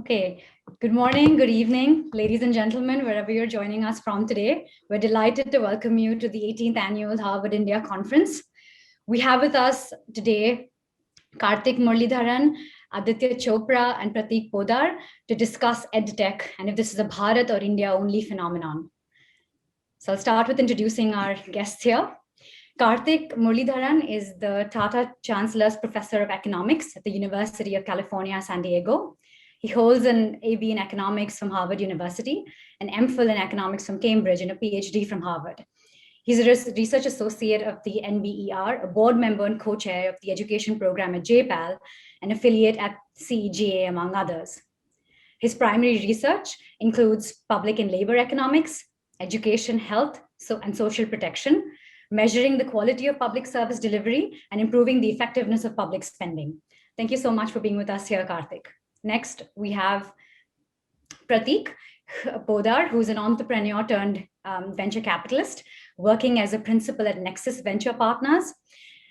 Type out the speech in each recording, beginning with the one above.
Okay, good morning, good evening, ladies and gentlemen, wherever you're joining us from today. We're delighted to welcome you to the 18th Annual Harvard India Conference. We have with us today Karthik Muralidharan, Aditya Chopra, and Prateek Podar to discuss EdTech and if this is a Bharat or India only phenomenon. So I'll start with introducing our guests here. Karthik Muralidharan is the Tata Chancellor's Professor of Economics at the University of California, San Diego. He holds an AB in Economics from Harvard University, an MPhil in Economics from Cambridge, and a PhD from Harvard. He's a research associate of the NBER, a board member and co-chair of the education program at JPAL, an affiliate at CEGA, among others. His primary research includes public and labor economics, education, health, and social protection, measuring the quality of public service delivery, and improving the effectiveness of public spending. Thank you so much for being with us here, Karthik. Next, we have Prateek Podar, who's an entrepreneur turned venture capitalist, working as a principal at Nexus Venture Partners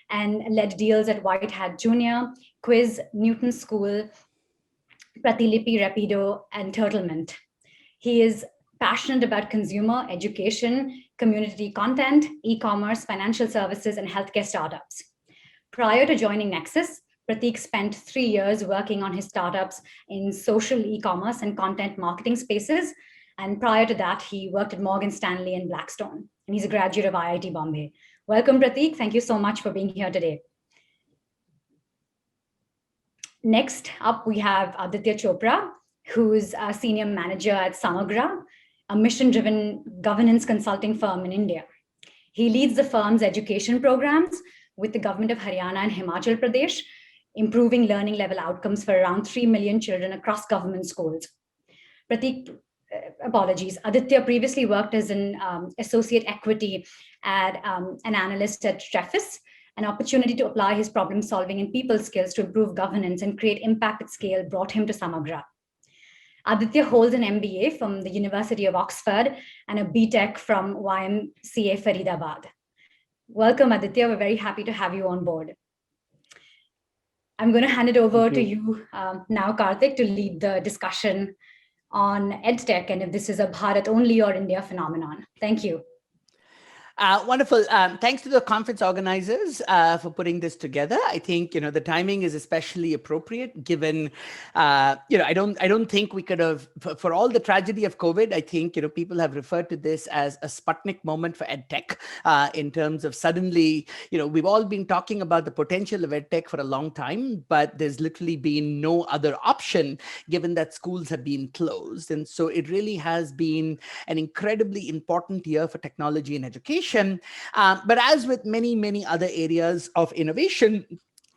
and led deals at White Hat Junior, Quiz, Newton School, Pratilipi, Rapido, and Turtlemint. He is passionate about consumer education, community content, e-commerce, financial services, and healthcare startups. Prior to joining Nexus, Prateek spent 3 years working on his startups in social e-commerce and content marketing spaces. And prior to that, he worked at Morgan Stanley and Blackstone. And he's a graduate of IIT Bombay. Welcome, Prateek. Thank you so much for being here today. Next up, we have Aditya Chopra, who's a senior manager at Samagra, a mission-driven governance consulting firm in India. He leads the firm's education programs with the government of Haryana and Himachal Pradesh, improving learning level outcomes for around 3 million children across government schools. Prateek, Aditya previously worked as an associate equity and an analyst at Trefis. An opportunity to apply his problem solving and people skills to improve governance and create impact at scale brought him to Samagra. Aditya holds an MBA from the University of Oxford and a BTech from YMCA Faridabad. Welcome, Aditya. We're very happy to have you on board. I'm going to hand it over to you now, Karthik, to lead the discussion on EdTech and if this is a Bharat only or India phenomenon. Thank you. Wonderful. Thanks to the conference organizers for putting this together. I think the timing is especially appropriate given I don't think we could have for all the tragedy of COVID. I think people have referred to this as a Sputnik moment for EdTech in terms of suddenly we've all been talking about the potential of EdTech for a long time, but there's literally been no other option given that schools have been closed, and so it really has been an incredibly important year for technology and education. But as with many, many other areas of innovation,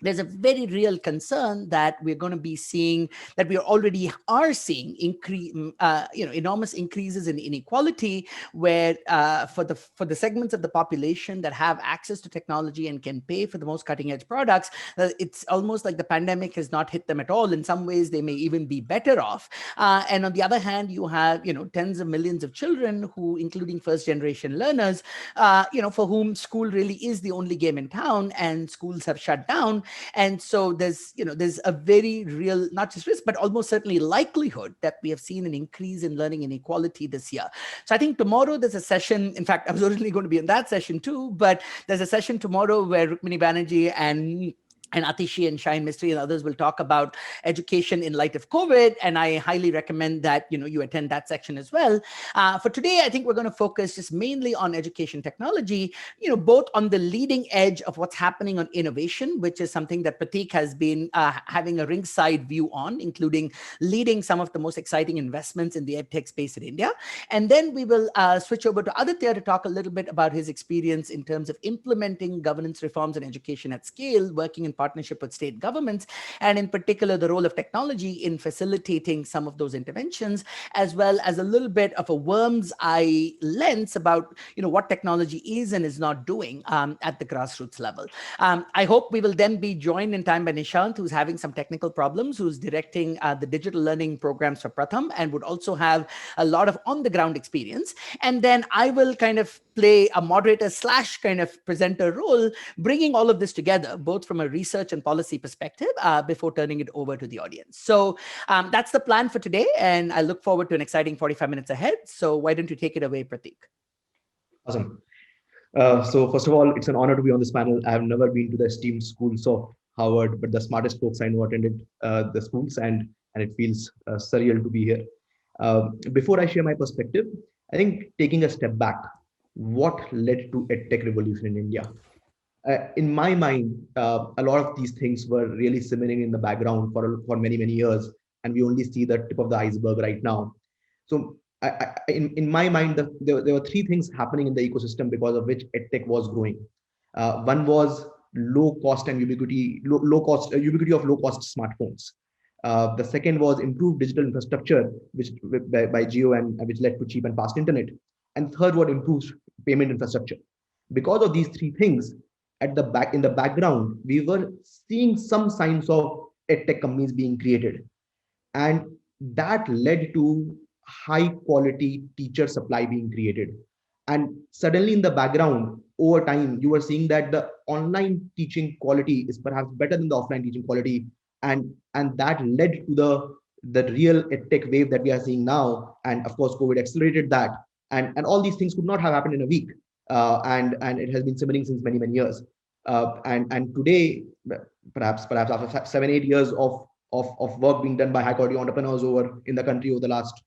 there's a very real concern that we're going to be seeing, that we already are seeing enormous increases in inequality, where for the segments of the population that have access to technology and can pay for the most cutting edge products, it's almost like the pandemic has not hit them at all. In some ways, they may even be better off. And on the other hand, you have tens of millions of children who, including first generation learners, for whom school really is the only game in town, and schools have shut down. And so there's a very real, not just risk, but almost certainly likelihood that we have seen an increase in learning inequality this year. So I think tomorrow there's a session. In fact, I was originally going to be in that session too, but there's a session tomorrow where Rukmini Banerjee and Atishi and Shine Mystery and others will talk about education in light of COVID. And I highly recommend that you attend that section as well. For today, I think we're going to focus just mainly on education technology, both on the leading edge of what's happening on innovation, which is something that Prateek has been having a ringside view on, including leading some of the most exciting investments in the edtech space in India. And then we will switch over to Aditya to talk a little bit about his experience in terms of implementing governance reforms in education at scale, working in partnership with state governments, and in particular, the role of technology in facilitating some of those interventions, as well as a little bit of a worm's eye lens about, what technology is and is not doing at the grassroots level. I hope we will then be joined in time by Nishant, who's having some technical problems, who's directing the digital learning programs for Pratham and would also have a lot of on-the-ground experience. And then I will kind of play a moderator / kind of presenter role, bringing all of this together, both from a research research and policy perspective before turning it over to the audience. So that's the plan for today, and I look forward to an exciting 45 minutes ahead. So why don't you take it away, Prateek? Awesome. So first of all, it's an honor to be on this panel. I have never been to the esteemed schools of Harvard, but the smartest folks I know attended the schools, and it feels surreal to be here. Before I share my perspective, I think taking a step back, what led to EdTech revolution in India? In my mind, a lot of these things were really simmering in the background for many years, and we only see the tip of the iceberg right now. So in my mind, there were three things happening in the ecosystem because of which EdTech was growing. One was low cost and ubiquity, ubiquity of low cost smartphones. The second was improved digital infrastructure, which by Geo and which led to cheap and fast internet. And third was improved payment infrastructure. Because of these three things, in the background, we were seeing some signs of EdTech companies being created, and that led to high quality teacher supply being created. And suddenly in the background, over time, you were seeing that the online teaching quality is perhaps better than the offline teaching quality, and that led to the real EdTech wave that we are seeing now. And of course, COVID accelerated that, and all these things could not have happened in a week, and it has been simmering since many years. And today, perhaps after 7-8 years of work being done by high quality entrepreneurs over in the country over the last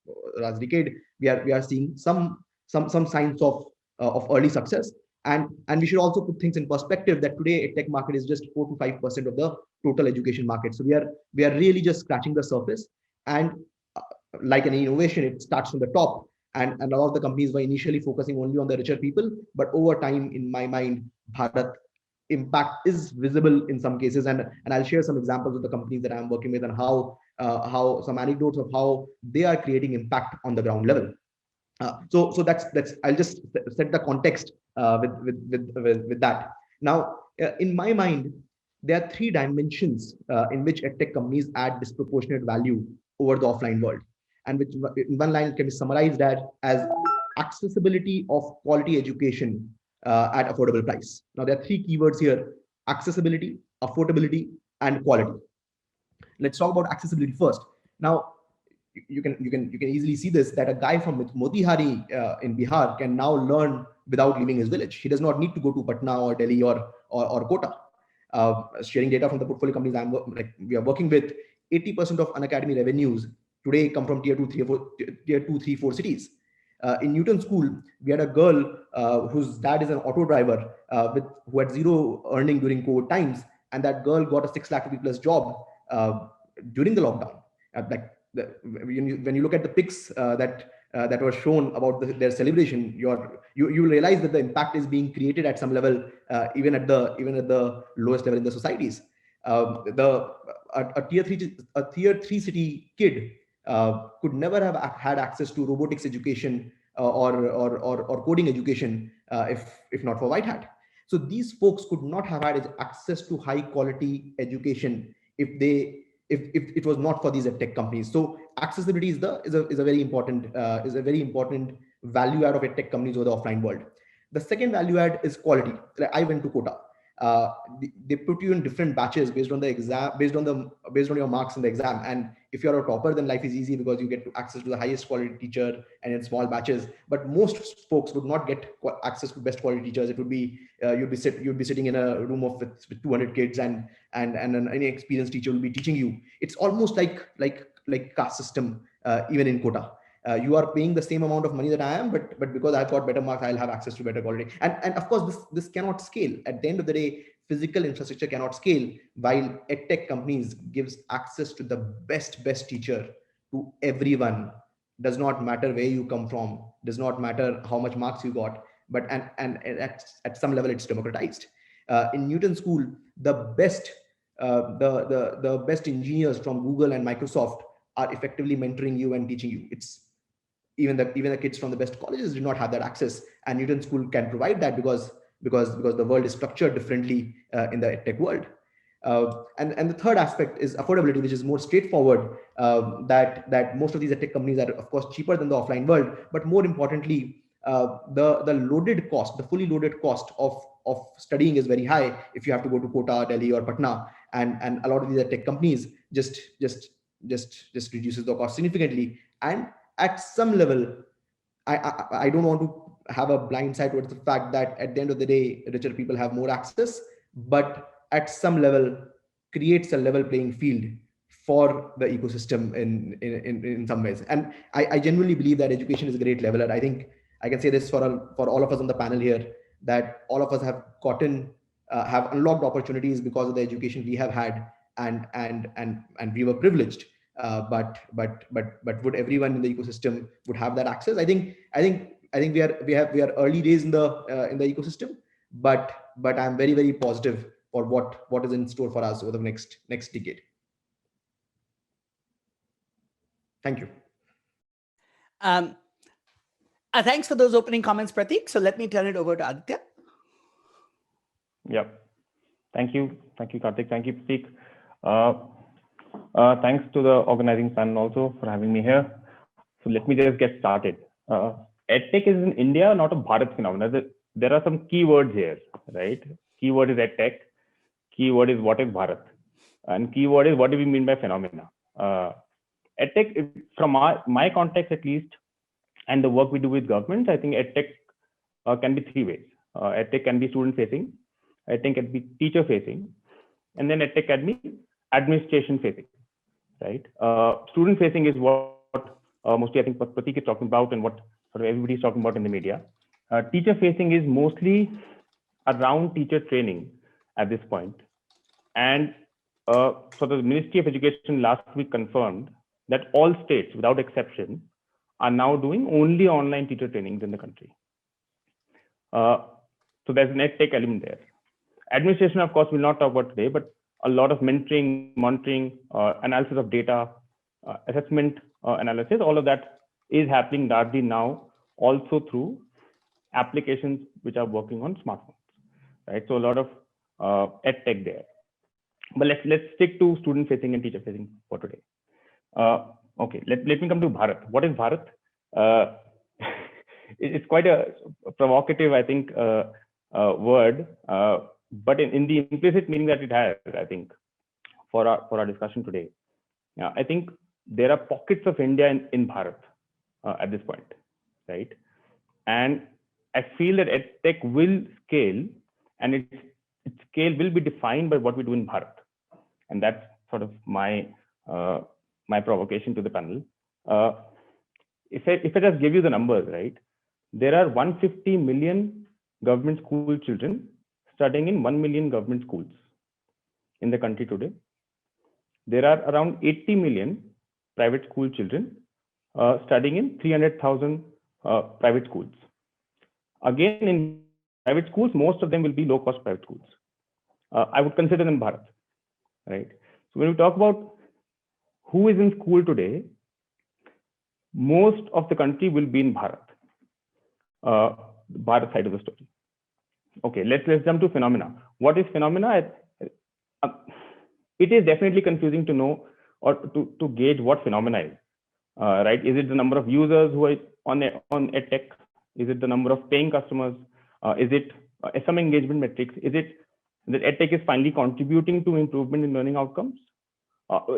decade, we are seeing some signs of early success. And we should also put things in perspective that today EdTech market is just 4 to 5% of the total education market. So we are really just scratching the surface. And like any innovation, it starts from the top. And a lot of the companies were initially focusing only on the richer people, but over time, in my mind, Bharat impact is visible in some cases, and I'll share some examples of the companies that I'm working with and how some anecdotes of how they are creating impact on the ground level. So that's I'll just set the context with that. Now, in my mind, there are three dimensions in which EdTech companies add disproportionate value over the offline world, and which in one line can be summarized as accessibility of quality education at affordable price. Now, there are three keywords here: accessibility, affordability, and quality. Let's talk about accessibility first. Now, you can easily see this, that a guy from Motihari in Bihar can now learn without leaving his village. He does not need to go to Patna or Delhi or Kota. Sharing data from the portfolio companies we are working with, 80% of Unacademy revenues today come from tier 2, 3, 4 cities. In Newton School, we had a girl whose dad is an auto driver who had zero earning during COVID times, and that girl got a 6 lakh rupee plus job during the lockdown. When you look at the pics that were shown about their celebration, you realize that the impact is being created at some level, even at the lowest level in the societies. A tier 3 city kid could never have had access to robotics education or coding education if not for White Hat. So these folks could not have had access to high quality education if it was not for these EdTech companies. So accessibility is a very important value add of EdTech companies over the offline world. The second value add is quality. I went to Kota. They put you in different batches based on the exam, based on your marks in the exam. And if you're a topper, then life is easy because you get access to the highest quality teacher and in small batches. But most folks would not get access to best quality teachers. It would be you'd be sitting in a room with 200 kids, and an inexperienced teacher will be teaching you. It's almost like caste system even in Kota. You are paying the same amount of money that I am, but because I've got better marks, I'll have access to better quality. And of course, this cannot scale. At the end of the day, physical infrastructure cannot scale, while EdTech companies gives access to the best teacher to everyone. Does not matter where you come from, does not matter how much marks you got, but and at some level it's democratized. In Newton School, the best engineers from Google and Microsoft are effectively mentoring you and teaching you. It's even the kids from the best colleges do not have that access, and Newton School can provide that because the world is structured differently in the tech world. And the third aspect is affordability, which is more straightforward. That most of these tech companies are of course cheaper than the offline world, but more importantly, the fully loaded cost of studying is very high if you have to go to Kota, Delhi, or Patna. and a lot of these tech companies just reduces the cost significantly. And at some level, I don't want to have a blind side towards the fact that at the end of the day, richer people have more access, but at some level creates a level playing field for the ecosystem in some ways. And I genuinely believe that education is a great leveler. I think I can say this for all of us on the panel here, that all of us have have unlocked opportunities because of the education we have had, and we were privileged. But would everyone in the ecosystem would have that access? I think we are early days in the ecosystem, but I'm very positive for what is in store for us over the next decade. Thank you. Thanks for those opening comments, Prateek. So let me turn it over to Aditya. Yeah. Thank you, Karthik. Thank you, Prateek. Thanks to the organizing panel also for having me here. So let me just get started. EdTech is in India, not a Bharat phenomenon. There are some keywords here, right? Keyword is EdTech. Keyword is what is Bharat, and keyword is what do we mean by phenomena. EdTech, from my context at least, and the work we do with governments, I think EdTech can be three ways. EdTech can be student facing, EdTech can be teacher facing, and then EdTech can be administration facing, right? Student facing is what mostly I think what Prateek is talking about and what sort of everybody is talking about in the media. Teacher facing is mostly around teacher training at this point. And so the Ministry of Education last week confirmed that all states without exception are now doing only online teacher trainings in the country. So there's an EdTech element there. Administration, of course, we'll not talk about today, but a lot of mentoring, monitoring, analysis of data, assessment analysis, all of that is happening largely now also through applications which are working on smartphones, right? So a lot of EdTech there. But let's stick to student facing and teacher facing for today. Okay, let me come to Bharat. What is Bharat? It's quite a provocative, I think, word, but in the implicit meaning that it has, I think, for our discussion today, I think there are pockets of India in Bharat at this point, right? And I feel that EdTech will scale, and its scale will be defined by what we do in Bharat, and that's sort of my provocation to the panel. If I just give you the numbers, right? There are 150 million government school children studying in 1 million government schools in the country today. There are around 80 million private school children studying in 300,000 private schools. Again, in private schools, most of them will be low-cost private schools. I would consider them Bharat, right? So when we talk about who is in school today, most of the country will be in Bharat, Bharat side of the story. Okay, let's jump to phenomena. What is phenomena? It is definitely confusing to know or to gauge what phenomena is, right? Is it the number of users who are on EdTech? Is it the number of paying customers? Is it some engagement metrics? Is it that EdTech is finally contributing to improvement in learning outcomes?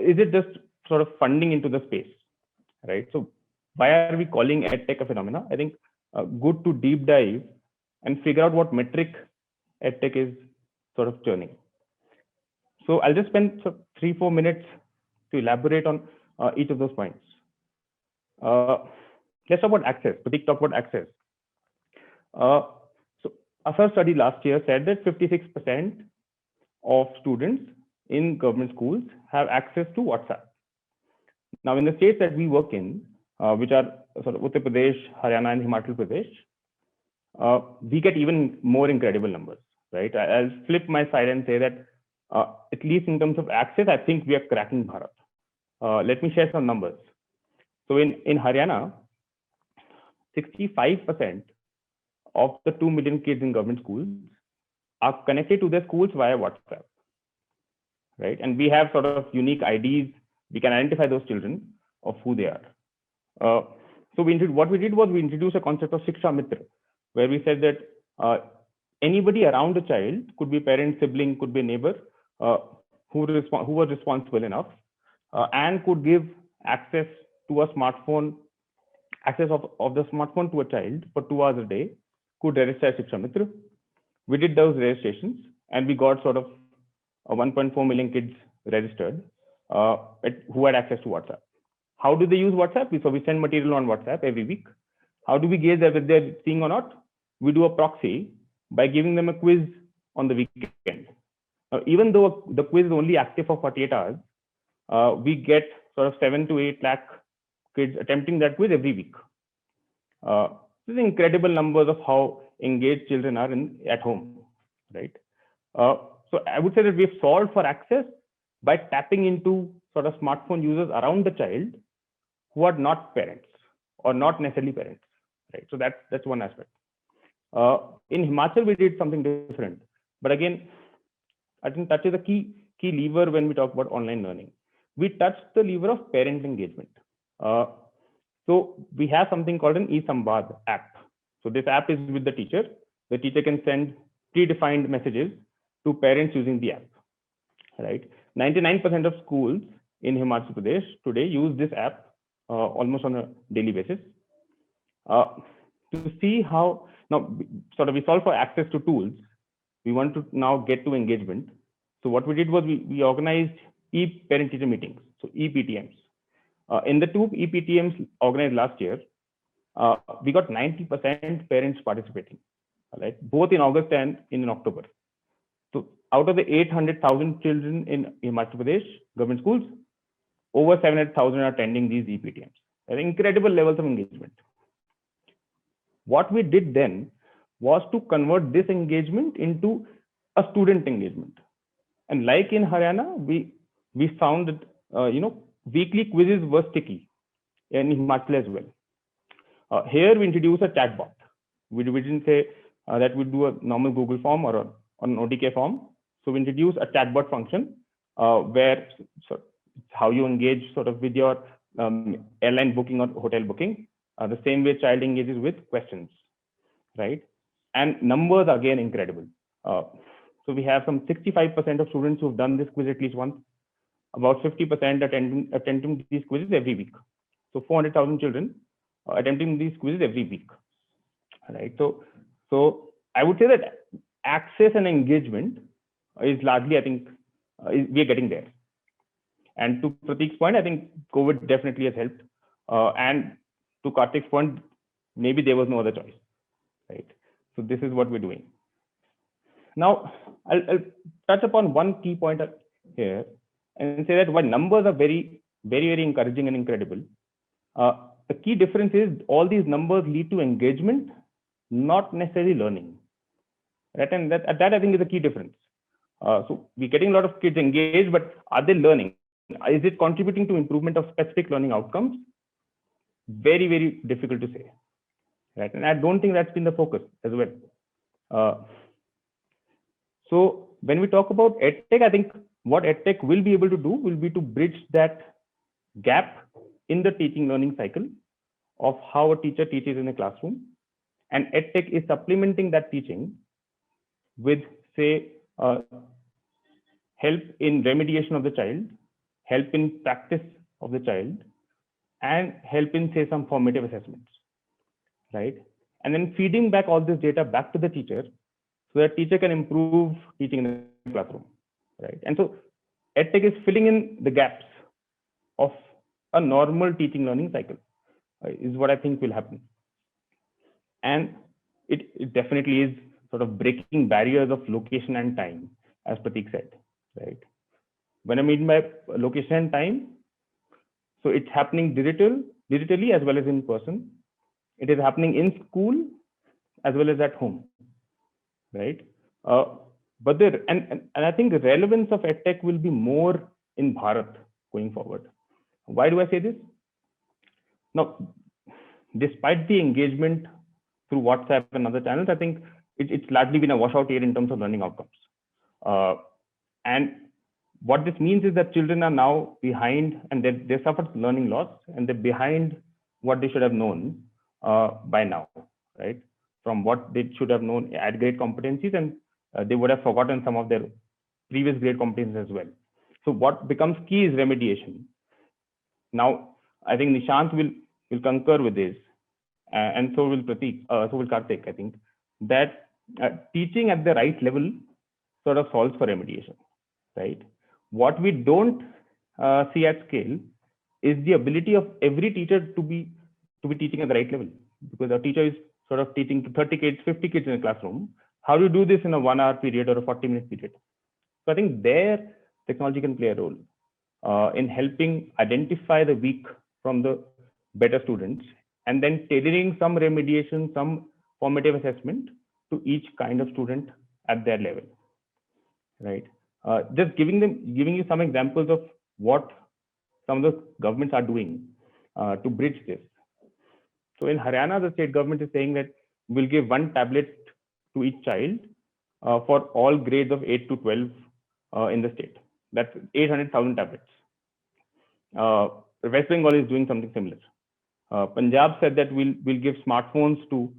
Is it just sort of funding into the space, right? So why are we calling EdTech a phenomena? I think good to deep dive and figure out what metric EdTech is sort of churning. So I'll just spend 3-4 minutes to elaborate on each of those points. Let's talk about access. Prateek talked about access. So a first study last year said that 56% of students in government schools have access to WhatsApp. Now, in the states that we work in, which are sort of Uttar Pradesh, Haryana, and Himachal Pradesh, we get even more incredible numbers, right? I'll flip my side and say that at least in terms of access, I think we are cracking Bharat. Let me share some numbers. So in Haryana, 65% of the 2 million kids in government schools are connected to their schools via WhatsApp, right? And we have sort of unique IDs. We can identify those children of who they are. So what we did was we introduced a concept of Shiksha Mitra, where we said that anybody around a child, could be parent, sibling, could be a neighbor, who was responsible enough and could give access to a smartphone, access of the smartphone to a child for 2 hours a day, could register as Shiksha Mitra. We did those registrations and we got sort of 1.4 million kids registered who had access to WhatsApp. How do they use WhatsApp? So we send material on WhatsApp every week. How do we gauge whether they're seeing or not? We do a proxy by giving them a quiz on the weekend. Even though the quiz is only active for 48 hours, we get sort of 7 to 8 lakh kids attempting that quiz every week. This is incredible numbers of how engaged children are at home, right? So I would say that we've solved for access by tapping into sort of smartphone users around the child who are not parents or not necessarily parents, right? So that's one aspect. In Himachal, we did something different, but again, I think touches a key lever when we talk about online learning. We touched the lever of parent engagement. So we have something called an eSambad app. So this app is with the teacher. The teacher can send predefined messages to parents using the app, right? 99% of schools in Himachal Pradesh today use this app almost on a daily basis. To see how, now sort of we solve for access to tools, we want to now get to engagement. So what we did was we organized e-parent teacher meetings, so ePTMs. In the 2 ePTMs organized last year, we got 90% parents participating, right? Both in August and in October. So out of the 800,000 children in Himachal Pradesh government schools, over 700,000 are attending these ePTMs. Incredible levels of engagement. What we did then was to convert this engagement into a student engagement. And like in Haryana, we found that weekly quizzes were sticky in Himachal as well. Here we introduced a chatbot. We didn't say that we do a normal Google form or an ODK form. So we introduced a chatbot function where how you engage sort of with your airline booking or hotel booking, the same way child engages with questions, right? And numbers are again incredible. So we have some 65% of students who've done this quiz at least once, about 50% attempting these quizzes every week. So 400,000 children attempting these quizzes every week, right? So I would say that access and engagement is largely, I think, we are getting there. And to Prateek's point, I think COVID definitely has helped. And to Karthik's point, maybe there was no other choice, right? So this is what we're doing. Now, I'll touch upon one key point here and say that while numbers are very, very, very encouraging and incredible, the key difference is all these numbers lead to engagement, not necessarily learning, right? And that I think is a key difference. So we're getting a lot of kids engaged, but are they learning? Is it contributing to improvement of specific learning outcomes? Very, very difficult to say, right? And I don't think that's been the focus as well. So when we talk about EdTech, I think what EdTech will be able to do will be to bridge that gap in the teaching learning cycle of how a teacher teaches in a classroom. And EdTech is supplementing that teaching with, say, help in remediation of the child, help in practice of the child, and help in, say, some formative assessments, right? And then feeding back all this data back to the teacher so that teacher can improve teaching in the classroom, right? And so EdTech is filling in the gaps of a normal teaching learning cycle, is what I think will happen. And it definitely is sort of breaking barriers of location and time, as Prateek said, right? When I mean by location and time, so it's happening digitally as well as in person. It is happening in school as well as at home, right? But there, and I think the relevance of EdTech will be more in Bharat going forward. Why do I say this? Now, despite the engagement through WhatsApp and other channels, I think it's largely been a washout year in terms of learning outcomes. And what this means is that children are now behind, and they suffered learning loss, and they're behind what they should have known by now, right? From what they should have known at grade competencies, and they would have forgotten some of their previous grade competencies as well. So what becomes key is remediation. Now, I think Nishant will concur with this, and so will Prateek, so will Karthik. I think that teaching at the right level sort of solves for remediation, right? What we don't see at scale is the ability of every teacher to be teaching at the right level, because a teacher is sort of teaching to 30 kids, 50 kids in a classroom. How do you do this in a 1 hour period or a 40-minute period? So I think there technology can play a role in helping identify the weak from the better students, and then tailoring some remediation, some formative assessment to each kind of student at their level, right? Just giving you some examples of what some of the governments are doing to bridge this. So in Haryana, the state government is saying that we'll give 1 tablet to each child for all grades of 8 to 12 in the state. That's 800,000 tablets. West Bengal is doing something similar. Punjab said that we'll give smartphones to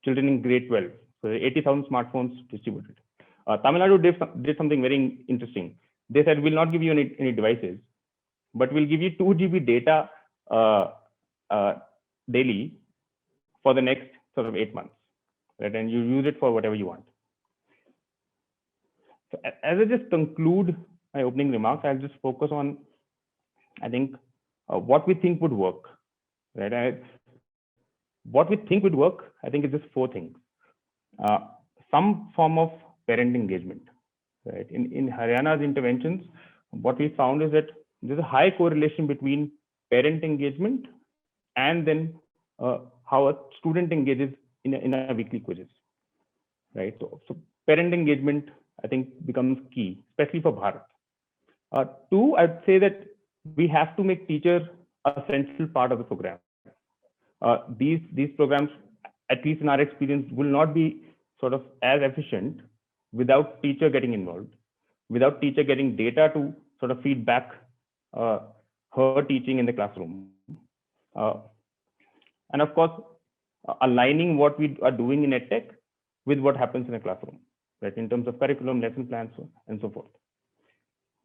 children in grade 12. So 80,000 smartphones distributed. Tamil Nadu did something very interesting. They said we'll not give you any devices, but we'll give you 2 GB data daily for the next sort of 8 months, right? And you use it for whatever you want. So as I just conclude my opening remarks, I'll just focus on, I think, what we think would work, right? What we think would work, I think, is just 4 things. Some form of parent engagement, right? In Haryana's interventions, what we found is that there's a high correlation between parent engagement and then how a student engages in a weekly quizzes, right? So parent engagement, I think, becomes key, especially for Bharat. 2, I'd say that we have to make teachers a central part of the program. These programs, at least in our experience, will not be sort of as efficient without teacher getting involved, without teacher getting data to sort of feed back her teaching in the classroom. And of course, aligning what we are doing in EdTech with what happens in a classroom, right? In terms of curriculum, lesson plans, and so forth.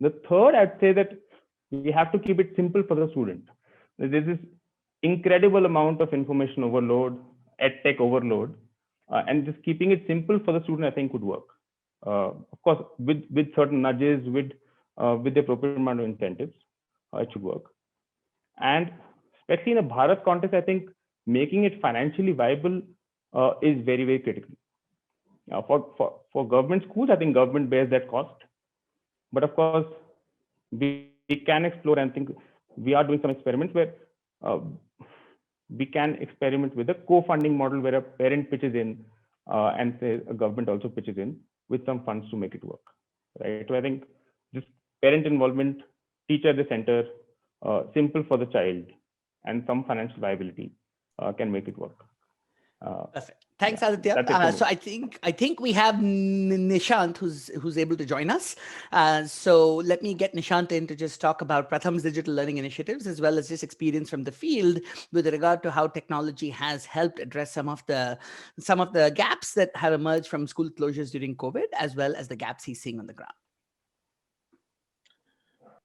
The third, I'd say that we have to keep it simple for the student. There's this incredible amount of information overload, EdTech overload, and just keeping it simple for the student, I think, would work. Of course, with certain nudges, with the appropriate amount of incentives, it should work. And especially in a Bharat context, I think making it financially viable is very, very critical. For government schools, I think government bears that cost. But of course, we can explore, and think we are doing some experiments where we can experiment with a co-funding model where a parent pitches in and say a government also pitches in with some funds to make it work, right? So I think just parent involvement, teacher at the center, simple for the child, and some financial viability can make it work. Perfect. Thanks, Aditya. So I think we have Nishant who's able to join us. So let me get Nishant in to just talk about Pratham's digital learning initiatives, as well as his experience from the field with regard to how technology has helped address some of the gaps that have emerged from school closures during COVID, as well as the gaps he's seeing on the ground.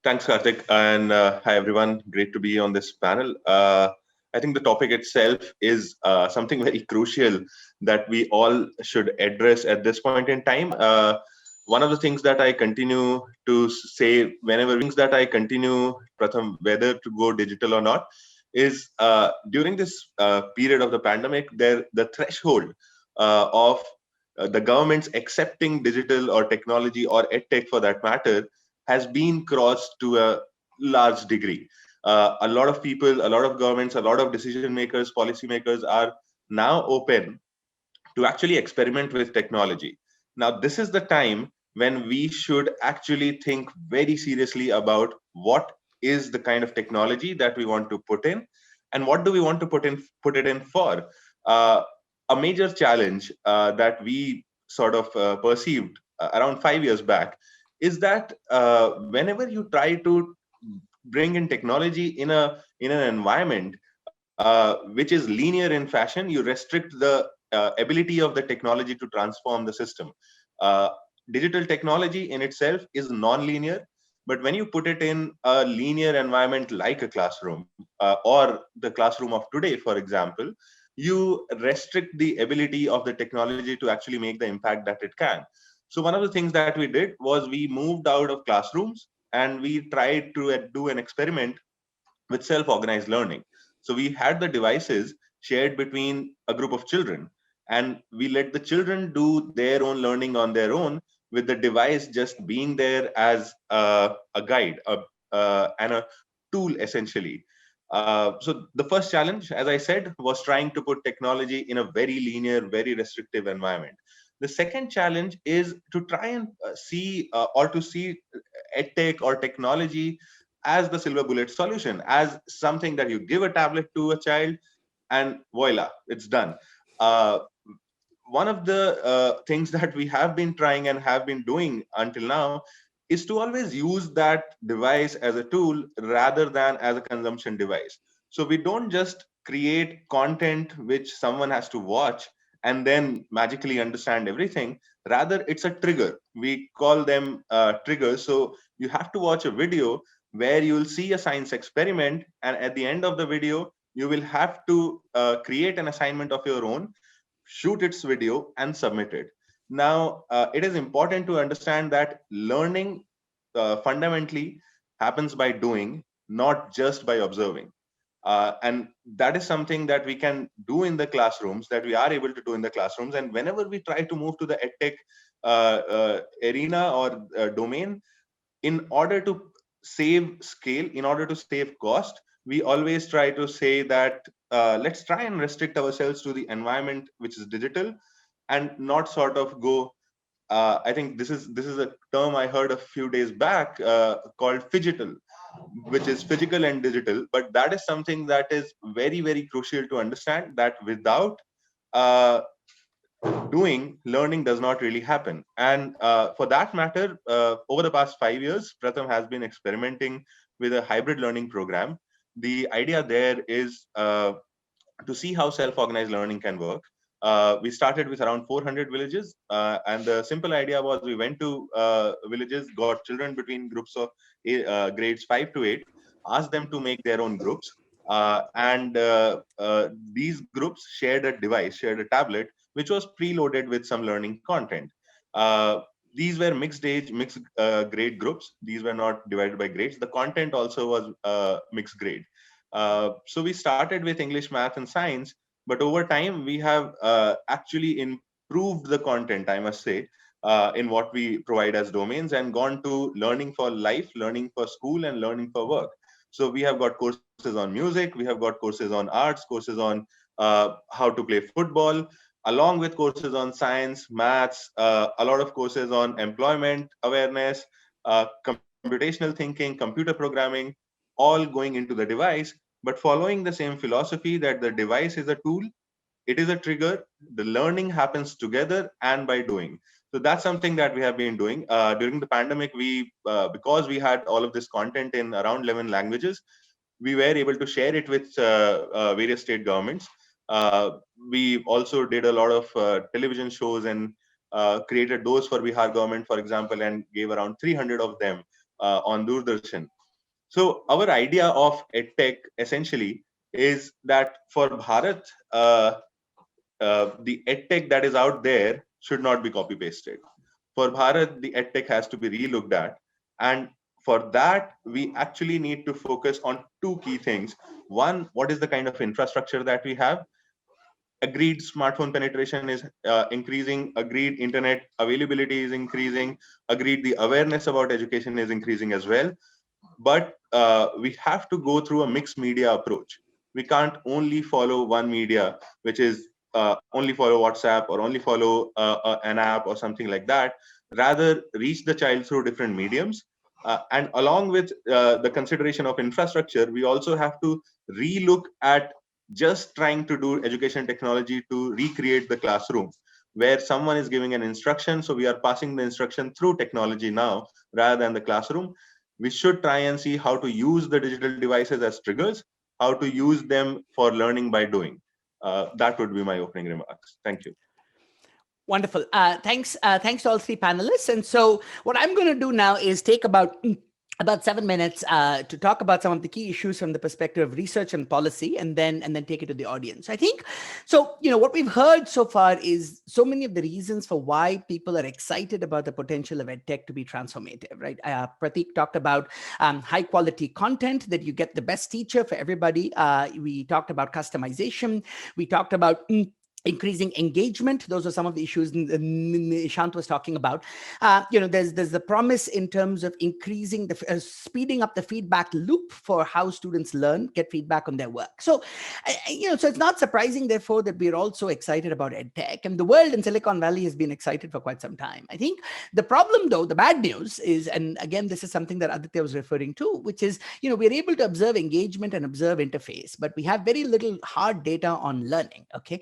Thanks, Karthik, and hi everyone. Great to be on this panel. I think the topic itself is something very crucial that we all should address at this point in time. One of the things that I continue to say Pratham, whether to go digital or not, is during this period of the pandemic, the threshold of the government's accepting digital or technology or edtech for that matter has been crossed to a large degree. A lot of people, a lot of governments, a lot of decision makers, policy makers are now open to actually experiment with technology. Now, this is the time when we should actually think very seriously about what is the kind of technology that we want to put in, and what do we want to put it in for. A major challenge that we sort of perceived around 5 years back is that whenever you try to bring in technology in an environment which is linear in fashion, you restrict the ability of the technology to transform the system. Digital technology in itself is non-linear. But when you put it in a linear environment like a classroom or the classroom of today, for example, you restrict the ability of the technology to actually make the impact that it can. So one of the things that we did was we moved out of classrooms and we tried to do an experiment with self-organized learning. So we had the devices shared between a group of children, and we let the children do their own learning on their own, with the device just being there as a guide and a tool essentially. So the first challenge, as I said, was trying to put technology in a very linear, very restrictive environment. The second challenge is to try and see or to see edtech or technology as the silver bullet solution, as something that you give a tablet to a child and voila, it's done. Uh, One of the things that we have been trying and have been doing until now is to always use that device as a tool rather than as a consumption device. So we don't just create content which someone has to watch and then magically understand everything. Rather, it's a trigger. We call them triggers. So you have to watch a video where you'll see a science experiment, and at the end of the video, you will have to create an assignment of your own, shoot its video, and submit it. Now, it is important to understand that learning fundamentally happens by doing, not just by observing. And that is something that we can do in the classrooms, that we are able to do in the classrooms. And whenever we try to move to the edtech arena or domain, in order to save scale, in order to save cost, we always try to say that let's try and restrict ourselves to the environment which is digital, and not sort of go. I think this is a term I heard a few days back called phygital, which is physical and digital. But that is something that is very, very crucial to understand, that without uh, doing, learning does not really happen. And for that matter, over the past 5 years, Pratham has been experimenting with a hybrid learning program. The idea there is to see how self-organized learning can work. We started with around 400 villages, and the simple idea was we went to villages, got children between groups of grades 5 to 8, asked them to make their own groups, and these groups shared a device, shared a tablet, which was preloaded with some learning content. Uh, these were mixed age, mixed grade groups. These were not divided by grades. The content also was mixed grade. So we started with English, math, and science, but over time we have actually improved the content, I must say, in what we provide as domains, and gone to learning for life, learning for school, and learning for work. So we have got courses on music, we have got courses on arts, courses on how to play football, along with courses on science, maths, a lot of courses on employment awareness, computational thinking, computer programming, all going into the device, but following the same philosophy that the device is a tool, it is a trigger. The learning happens together and by doing. So that's something that we have been doing during the pandemic. We because we had all of this content in around 11 languages, we were able to share it with various state governments. We also did a lot of television shows and created those for Bihar government, for example, and gave around 300 of them on Doordarshan. So our idea of EdTech essentially is that for Bharat, the EdTech that is out there should not be copy pasted. For Bharat, the EdTech has to be relooked at. And for that, we actually need to focus on two key things. One, what is the kind of infrastructure that we have? Agreed, smartphone penetration is increasing. Agreed, internet availability is increasing. Agreed, the awareness about education is increasing as well. But we have to go through a mixed media approach. We can't only follow one media, which is only follow WhatsApp or only follow an app or something like that. Rather, reach the child through different mediums. And along with the consideration of infrastructure, we also have to relook at just trying to do education technology to recreate the classroom, where someone is giving an instruction. So we are passing the instruction through technology now rather than the classroom. We should try and see how to use the digital devices as triggers, how to use them for learning by doing. That would be my opening remarks. Thank you. Wonderful. Thanks to all three panelists. And so what I'm going to do now is take about about 7 minutes to talk about some of the key issues from the perspective of research and policy, and then take it to the audience. I think so. What we've heard so far is so many of the reasons for why people are excited about the potential of EdTech to be transformative, right? Pratik talked about high quality content, that you get the best teacher for everybody. We talked about customization. We talked about increasing engagement. Those are some of the issues Ishant was talking about. There's the promise in terms of increasing the speeding up the feedback loop for how students learn, get feedback on their work. So so it's not surprising, therefore, that we're also excited about EdTech, and the world in Silicon Valley has been excited for quite some time. I think the problem, though, the bad news is, and again, this is something that Aditya was referring to, which is, we're able to observe engagement and observe interface, but we have very little hard data on learning. Okay.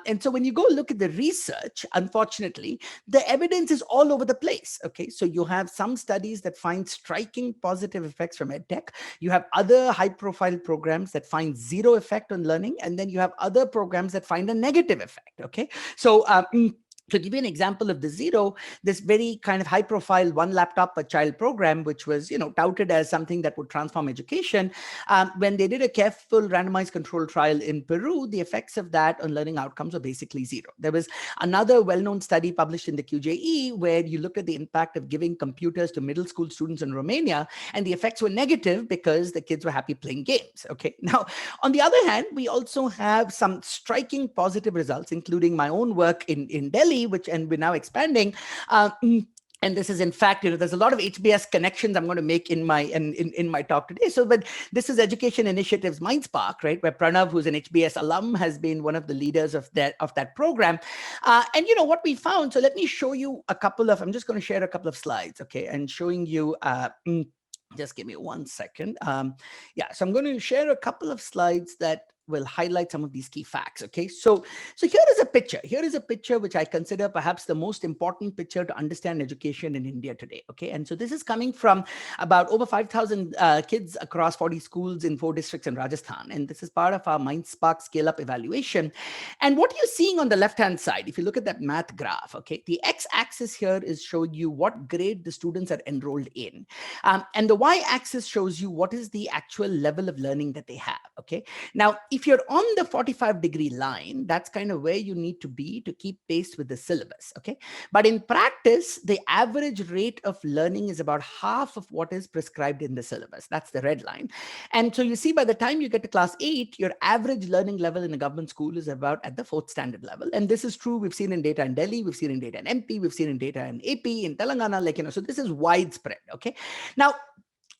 And so when you go look at the research, unfortunately, the evidence is all over the place. Okay, so you have some studies that find striking positive effects from EdTech. You have other high-profile programs that find zero effect on learning, and then you have other programs that find a negative effect. Okay, so to give you an example of the zero, this very kind of high profile one laptop per child program, which was touted as something that would transform education, when they did a careful randomized control trial in Peru, the effects of that on learning outcomes were basically zero. There was another well-known study published in the QJE where you look at the impact of giving computers to middle school students in Romania, and the effects were negative because the kids were happy playing games. Okay, now on the other hand, we also have some striking positive results, including my own work in Delhi, and we're now expanding. And this is, in fact, there's a lot of HBS connections I'm going to make in my talk today. So, but this is Education Initiatives MindSpark, right, where Pranav, who's an HBS alum, has been one of the leaders of that program. And what we found. So let me show you a couple of. I'm just going to share a couple of slides, okay, and showing you. Just give me 1 second. Yeah, so I'm going to share a couple of slides that will highlight some of these key facts. Okay, so here is a picture. Here is a picture which I consider perhaps the most important picture to understand education in India today. Okay, and so this is coming from about over 5,000 kids across 40 schools in 4 districts in Rajasthan, and this is part of our MindSpark scale-up evaluation. And what you're seeing on the left-hand side, if you look at that math graph, okay, the x-axis here is showing you what grade the students are enrolled in, and the y-axis shows you what is the actual level of learning that they have. Okay, now if you're on the 45-degree line, that's kind of where you need to be to keep pace with the syllabus. Okay, but in practice, the average rate of learning is about half of what is prescribed in the syllabus. That's the red line. And so you see, by the time you get to class 8, your average learning level in a government school is about at the 4th standard level. And this is true. We've seen in data in Delhi, we've seen in data in MP, we've seen in data in AP, in Telangana, so this is widespread. Okay, now,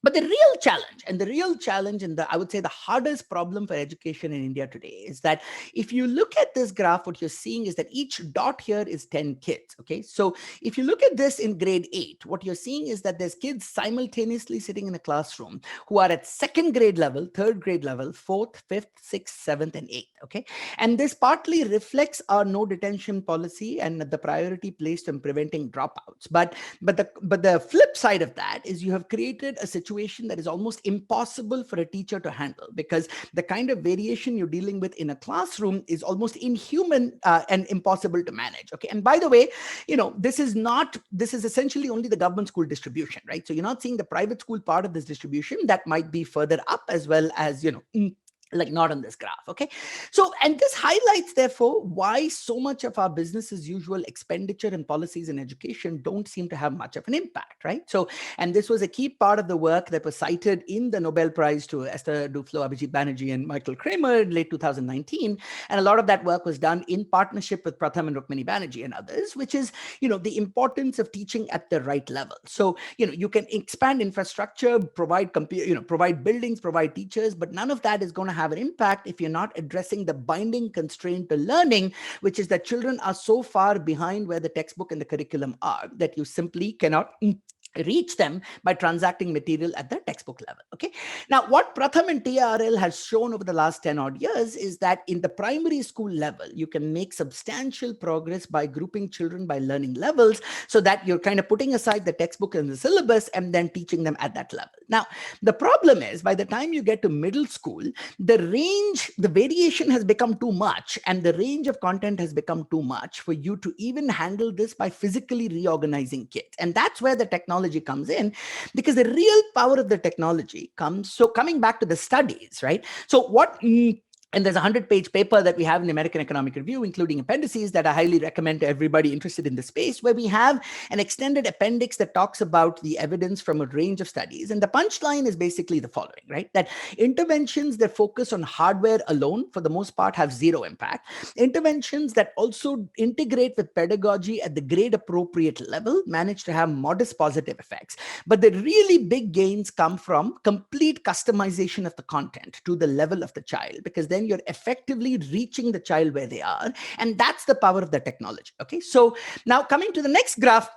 but the real challenge and I would say the hardest problem for education in India today is that if you look at this graph, what you're seeing is that each dot here is 10 kids. Okay, so if you look at this in grade 8, what you're seeing is that there's kids simultaneously sitting in a classroom who are at 2nd grade level, 3rd grade level, 4th, 5th, 6th, 7th, and 8th. Okay, and this partly reflects our no detention policy and the priority placed on preventing dropouts. But the flip side of that is you have created a situation that is almost impossible for a teacher to handle, because the kind of variation you're dealing with in a classroom is almost inhuman and impossible to manage. Okay, and by the way, this is essentially only the government school distribution, right? So you're not seeing the private school part of this distribution that might be further up, as well as like not on this graph. Okay, so, and this highlights therefore why so much of our business as usual expenditure and policies in education don't seem to have much of an impact, right? So, and this was a key part of the work that was cited in the Nobel Prize to Esther Duflo, Abhijit Banerjee, and Michael Kramer in late 2019, and a lot of that work was done in partnership with Pratham and Rukmini Banerjee and others, which is the importance of teaching at the right level. So you can expand infrastructure, provide provide buildings, provide teachers, but none of that is going to have an impact if you're not addressing the binding constraint to learning, which is that children are so far behind where the textbook and the curriculum are that you simply cannot reach them by transacting material at the textbook level. Okay, now what Pratham and TRL has shown over the last 10 odd years is that in the primary school level, you can make substantial progress by grouping children by learning levels, so that you're kind of putting aside the textbook and the syllabus and then teaching them at that level. Now, the problem is by the time you get to middle school, the variation has become too much, and the range of content has become too much for you to even handle this by physically reorganizing kids. And that's where the technology technology comes in, because the real power of the technology comes. So coming back to the studies, right? So and there's a 100-page paper that we have in the American Economic Review, including appendices, that I highly recommend to everybody interested in the space, where we have an extended appendix that talks about the evidence from a range of studies. And the punchline is basically the following, right? That interventions that focus on hardware alone, for the most part, have zero impact. Interventions that also integrate with pedagogy at the grade appropriate level manage to have modest positive effects. But the really big gains come from complete customization of the content to the level of the child, because then you're effectively reaching the child where they are. And that's the power of the technology. Okay. So now coming to the next graph.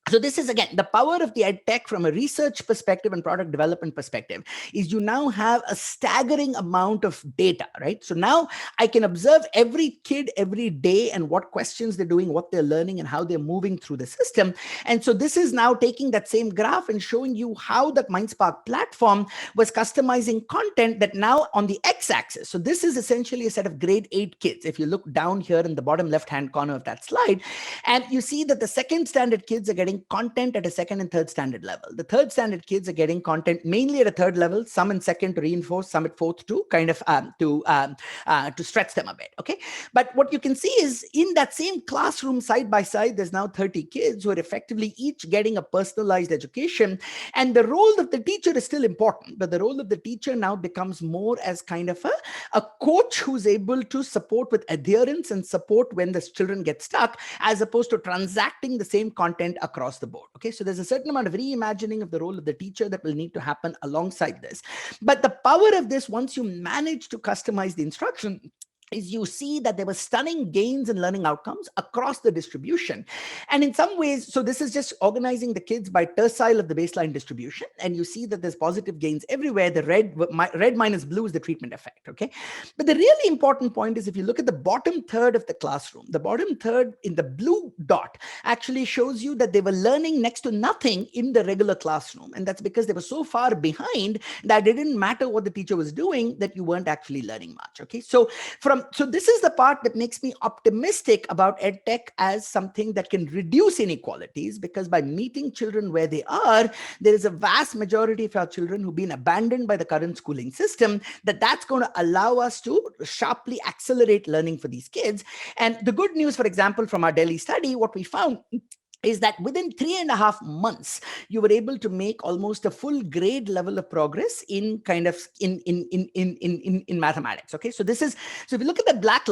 So this is, again, the power of the ed tech from a research perspective and product development perspective is you now have a staggering amount of data, right? So now I can observe every kid every day and what questions they're doing, what they're learning, and how they're moving through the system. And so this is now taking that same graph and showing you how the MindSpark platform was customizing content that now on the x-axis. So this is essentially a set of grade 8 kids. If you look down here in the bottom left-hand corner of that slide, and you see that the second standard kids are getting content at a second and third standard level. The third standard kids are getting content mainly at a third level, some in second to reinforce, some at fourth to kind of to stretch them a bit. Okay. But what you can see is in that same classroom side by side, there's now 30 kids who are effectively each getting a personalized education. And the role of the teacher is still important, but the role of the teacher now becomes more as kind of a coach who's able to support with adherence and support when the children get stuck, as opposed to transacting the same content across the board. Okay, so there's a certain amount of reimagining of the role of the teacher that will need to happen alongside this. But the power of this, once you manage to customize the instruction, is you see that there were stunning gains in learning outcomes across the distribution. And in some ways, so this is just organizing the kids by tercile of the baseline distribution. And you see that there's positive gains everywhere. The red minus blue is the treatment effect, okay? But the really important point is if you look at the bottom third of the classroom, the bottom third in the blue dot actually shows you that they were learning next to nothing in the regular classroom. And that's because they were so far behind that it didn't matter what the teacher was doing, that you weren't actually learning much, okay? So this is the part that makes me optimistic about EdTech as something that can reduce inequalities, because by meeting children where they are, there is a vast majority of our children who've been abandoned by the current schooling system, that's going to allow us to sharply accelerate learning for these kids. And the good news, for example, from our Delhi study, what we found is that within 3.5 months, you were able to make almost a full grade level of progress in kind of in mathematics. Okay, so so if you look at the black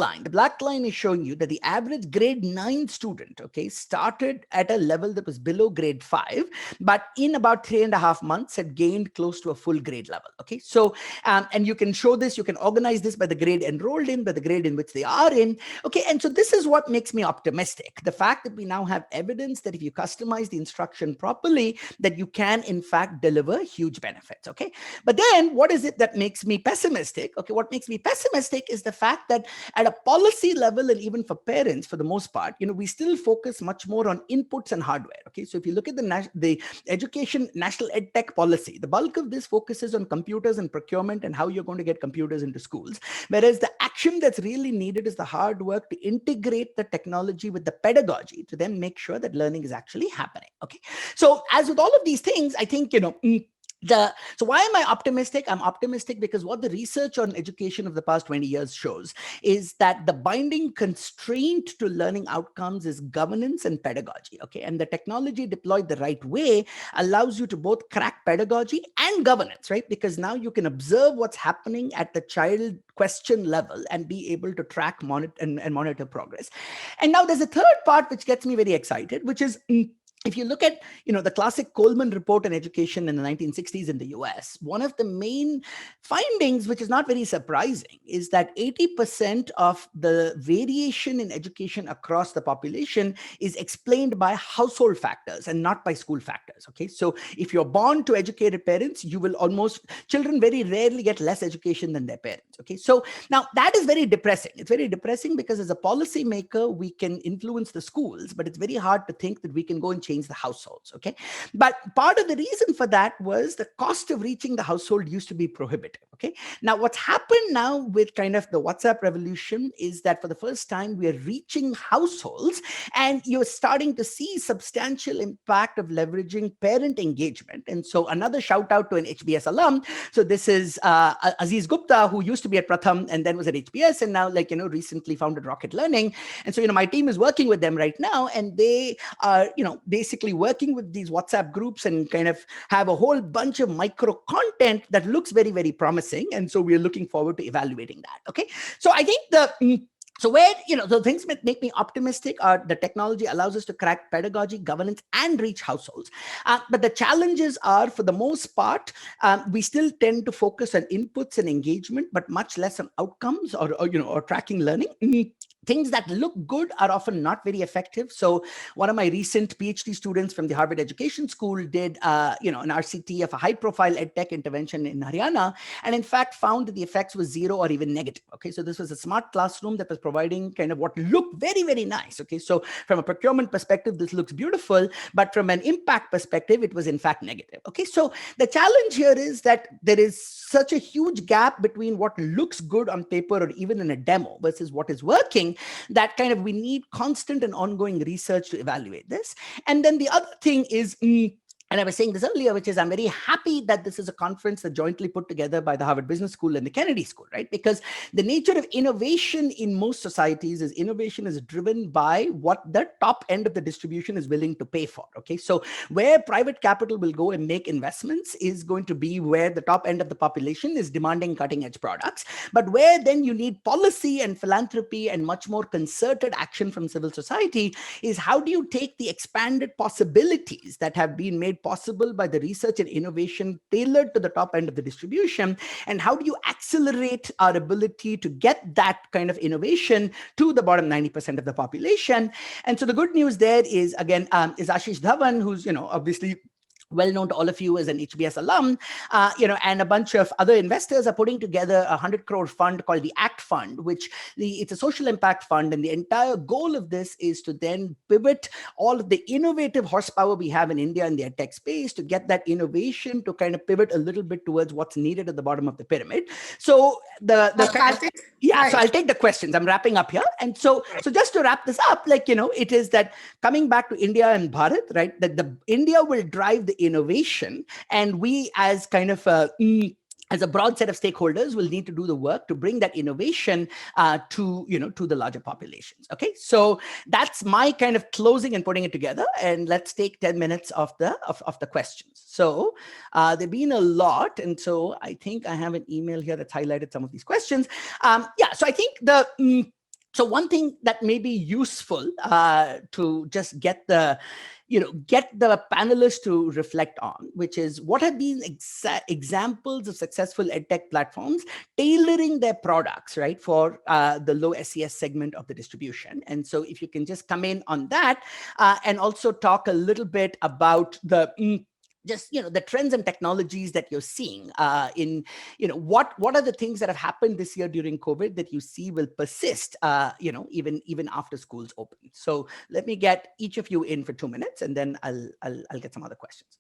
line is showing you that the average grade 9 student, okay, started at a level that was below grade 5, but in about 3.5 months had gained close to a full grade level. Okay, so and you can show this, you can organize this by the grade enrolled in, by the grade in which they are in. Okay, and so this is what makes me optimistic. The fact that we now have evidence that if you customize the instruction properly, that you can in fact deliver huge benefits. Okay, but then what is it that makes me pessimistic? Okay, what makes me pessimistic is the fact that at a policy level, and even for parents, for the most part, we still focus much more on inputs and hardware. Okay, so if you look at the education national ed tech policy, the bulk of this focuses on computers and procurement and how you're going to get computers into schools, whereas the action that's really needed is the hard work to integrate the technology with the pedagogy to then make sure that learning is actually happening. Okay, so as with all of these things, I think so why am I optimistic? I'm optimistic because what the research on education of the past 20 years shows is that the binding constraint to learning outcomes is governance and pedagogy. Okay, and the technology deployed the right way allows you to both crack pedagogy and governance, right? Because now you can observe what's happening at the child question level and be able to track, monitor progress. And now there's a third part which gets me very excited, which is if you look at the classic Coleman report on education in the 1960s in the US, one of the main findings, which is not very surprising, is that 80% of the variation in education across the population is explained by household factors and not by school factors. Okay, so if you're born to educated parents, children very rarely get less education than their parents. Okay, so now that is very depressing. It's very depressing because as a policymaker, we can influence the schools, but it's very hard to think that we can go and change the households. Okay. But part of the reason for that was the cost of reaching the household used to be prohibitive. Okay. Now, what's happened now with kind of the WhatsApp revolution is that for the first time, we are reaching households, and you're starting to see substantial impact of leveraging parent engagement. And so another shout out to an HBS alum. So this is Aziz Gupta, who used to be at Pratham and then was at HBS and now recently founded Rocket Learning. And so, my team is working with them right now, and they are, basically working with these WhatsApp groups and kind of have a whole bunch of micro content that looks very, very promising. And so we're looking forward to evaluating that. Okay. So I think so where, the things that make me optimistic are the technology allows us to crack pedagogy, governance, and reach households. But the challenges are, for the most part, we still tend to focus on inputs and engagement, but much less on outcomes or tracking learning. Things that look good are often not very effective. So one of my recent PhD students from the Harvard Education School did, an RCT of a high-profile edtech intervention in Haryana, and in fact found that the effects were 0 or even negative. Okay, so this was a smart classroom that was providing kind of what looked very, very nice. Okay, so from a procurement perspective, this looks beautiful, but from an impact perspective, it was in fact negative. Okay, so the challenge here is that there is such a huge gap between what looks good on paper or even in a demo versus what is working, that kind of we need constant and ongoing research to evaluate this. And then the other thing is, and I was saying this earlier, which is I'm very happy that this is a conference that jointly put together by the Harvard Business School and the Kennedy School, right? Because the nature of innovation in most societies is innovation is driven by what the top end of the distribution is willing to pay for. Okay, so where private capital will go and make investments is going to be where the top end of the population is demanding cutting edge products. But where then you need policy and philanthropy and much more concerted action from civil society is how do you take the expanded possibilities that have been made possible by the research and innovation tailored to the top end of the distribution, and how do you accelerate our ability to get that kind of innovation to the bottom 90% of the population. And so the good news there is, again, is Ashish Dhawan, who's obviously well known to all of you as an HBS alum, and a bunch of other investors are putting together a 100 crore fund called the ACT Fund, which it's a social impact fund. And the entire goal of this is to then pivot all of the innovative horsepower we have in India in the edtech space to get that innovation to kind of pivot a little bit towards what's needed at the bottom of the pyramid. So so I'll take the questions. I'm wrapping up here. And so just to wrap this up, it is that coming back to India and Bharat, right, that the India will drive the innovation, and we as kind of as a broad set of stakeholders will need to do the work to bring that innovation to the larger populations. Okay, so that's my kind of closing and putting it together, and let's take 10 minutes of the questions. So there've been a lot, and so I think I have an email here that's highlighted some of these questions. So I think so one thing that may be useful to just get the panelists to reflect on, which is what have been examples of successful edtech platforms tailoring their products, right, for the low SES segment of the distribution. And so if you can just come in on that and also talk a little bit about the the trends and technologies that you're seeing what are the things that have happened this year during COVID that you see will persist, even after schools open. So let me get each of you in for 2 minutes, and then I'll get some other questions.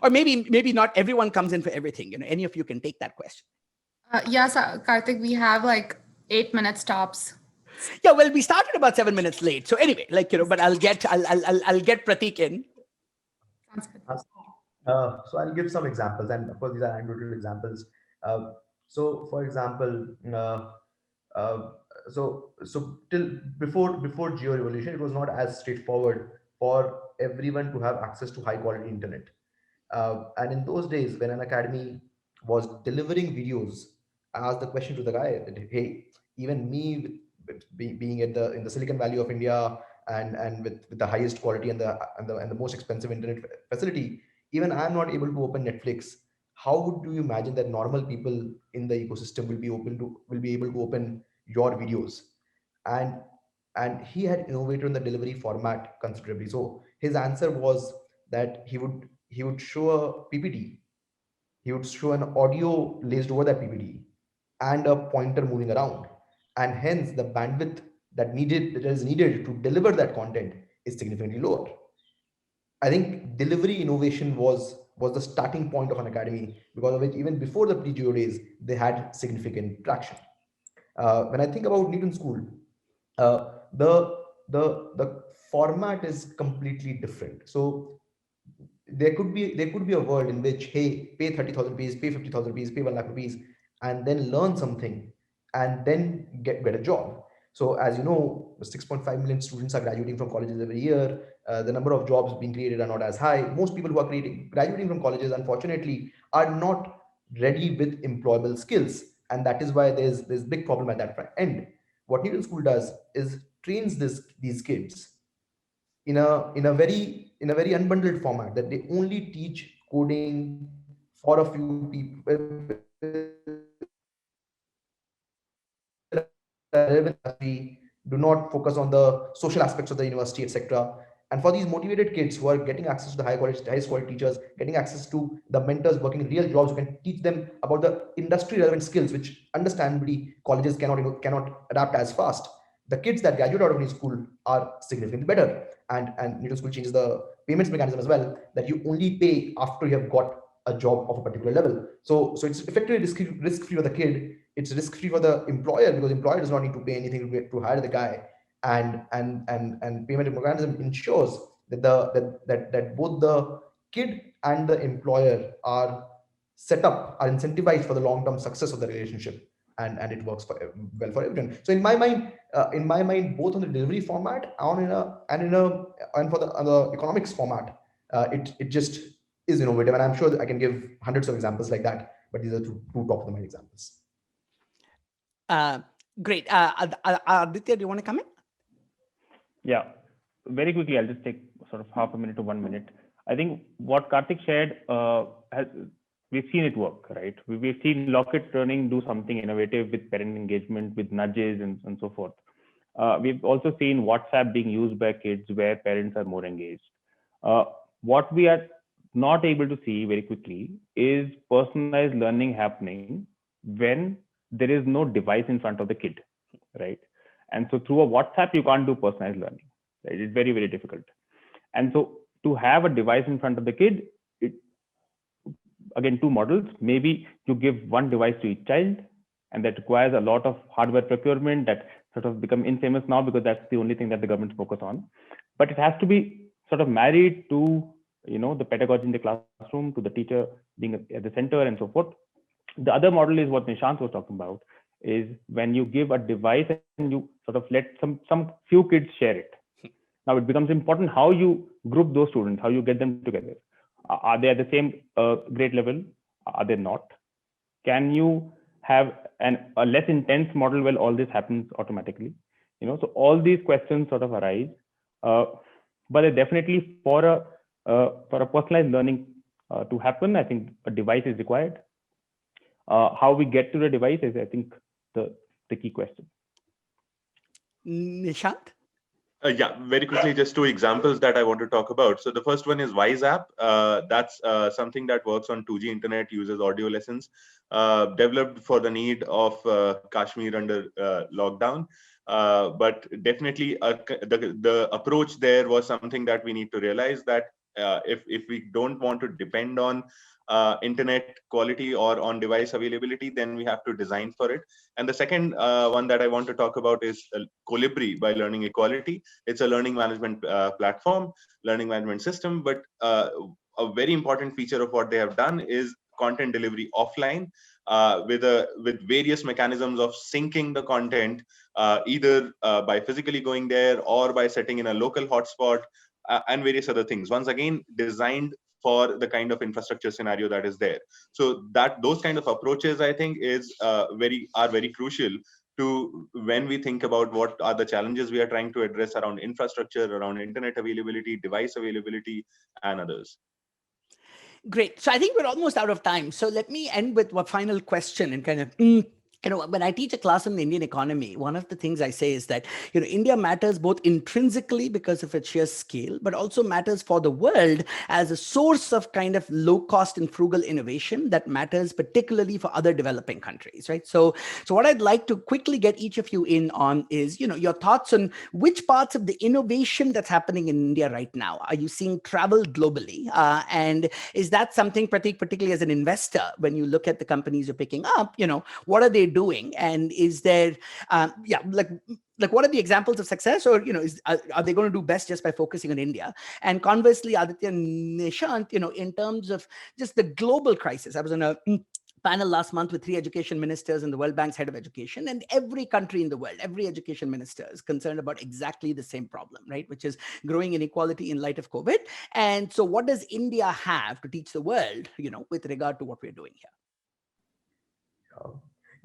Or maybe not everyone comes in for everything. Any of you can take that question. Yes, Karthik, we have like 8 minute stops. Yeah, well, we started about 7 minutes late. So anyway, but I'll get Prateek in. Sounds good. So I'll give some examples, and of course these are anecdotal examples. So for example, so till before Geo Revolution, it was not as straightforward for everyone to have access to high quality internet. And in those days, when an academy was delivering videos, I asked the question to the guy that, hey, even me being in the Silicon Valley of India and with the highest quality and the most expensive internet facility, even I'm not able to open Netflix. How do you imagine that normal people in the ecosystem will be able to open your videos? And he had innovated in the delivery format considerably. So his answer was that he would show a PPT, he would show an audio laced over that PPT and a pointer moving around, and hence the bandwidth that is needed to deliver that content is significantly lower. I think delivery innovation was the starting point of an academy, because of which even before the pre-Geo days, they had significant traction. When I think about Newton School, the format is completely different. So there could be a world in which, hey, pay 30,000 rupees, pay 50,000 rupees, pay 1 lakh rupees, and then learn something, and then get a job. So as you know, 6.5 million students are graduating from colleges every year. The number of jobs being created are not as high. Most people who are graduating from colleges, unfortunately, are not ready with employable skills, and that is why there's big problem at that end. What Newton School does is trains these kids in a very unbundled format, that they only teach coding for a few people, do not focus on the social aspects of the university, etc. And for these motivated kids who are getting access to the highest quality teachers, getting access to the mentors working in real jobs who can teach them about the industry relevant skills, which understandably colleges cannot adapt as fast. The kids that graduate out of Newton School are significantly better. And Newton School changes the payments mechanism as well, that you only pay after you have got a job of a particular level. So it's effectively risk-free for the kid. It's risk-free for the employer, because employer does not need to pay anything to hire the guy. And payment mechanism ensures that both the kid and the employer are incentivized for the long-term success of the relationship, and it works well for everyone. So in my mind, both on the delivery format and for the economics format, it just is innovative, and I'm sure that I can give hundreds of examples like that, but these are two top of the mind examples. Great. Aditya, do you want to come in? Yeah, very quickly, I'll just take sort of half a minute to 1 minute. I think what Karthik shared, we've seen it work, right? We've seen Locket Learning do something innovative with parent engagement, with nudges and so forth. We've also seen WhatsApp being used by kids where parents are more engaged. What we are not able to see very quickly is personalized learning happening when there is no device in front of the kid, right? And so through a WhatsApp, you can't do personalized learning, right? It's very, very difficult. And so to have a device in front of the kid, again, two models. Maybe you give one device to each child, and that requires a lot of hardware procurement that sort of become infamous now because that's the only thing that the government focus on. But it has to be sort of married to, the pedagogy in the classroom, to the teacher being at the center and so forth. The other model is what Nishant was talking about, is when you give a device and you sort of let some few kids share it. Now it becomes important how you group those students, how you get them together. Are they at the same grade level? Are they not? Can you have a less intense model where all this happens automatically? So all these questions sort of arise, but definitely for a personalized learning to happen, I think a device is required. How we get to the device is, I think, the key question. Nishant? Yeah, very quickly, just two examples that I want to talk about. So the first one is Wise app. That's something that works on 2G internet, uses audio lessons, developed for the need of Kashmir under lockdown. But definitely the approach there was something that we need to realize, that if we don't want to depend on internet quality or on device availability, then we have to design for it. And the second one that I want to talk about is Colibri by Learning Equality. It's a learning management platform, learning management system, but a very important feature of what they have done is content delivery offline, with various mechanisms of syncing the content, either by physically going there or by setting in a local hotspot, and various other things. Once again, designed for the kind of infrastructure scenario that is there. So those kind of approaches, I think, are very crucial to when we think about what are the challenges we are trying to address around infrastructure, around internet availability, device availability, and others. Great. So I think we're almost out of time. So let me end with one final question and kind of when I teach a class on the Indian economy, one of the things I say is that, India matters both intrinsically because of its sheer scale, but also matters for the world as a source of kind of low cost and frugal innovation that matters particularly for other developing countries, right? So what I'd like to quickly get each of you in on is, your thoughts on which parts of the innovation that's happening in India right now are you seeing travel globally? And is that something, Pratik, particularly as an investor, when you look at the companies you're picking up, what are they doing, and is there like what are the examples of success, or are they going to do best just by focusing on India? And conversely, Aditya, Nishant, in terms of just the global crisis, I was on a panel last month with 3 education ministers and the World Bank's head of education, and every country in the world, every education minister is concerned about exactly the same problem, right? Which is growing inequality in light of COVID. And so what does India have to teach the world, with regard to what we're doing here?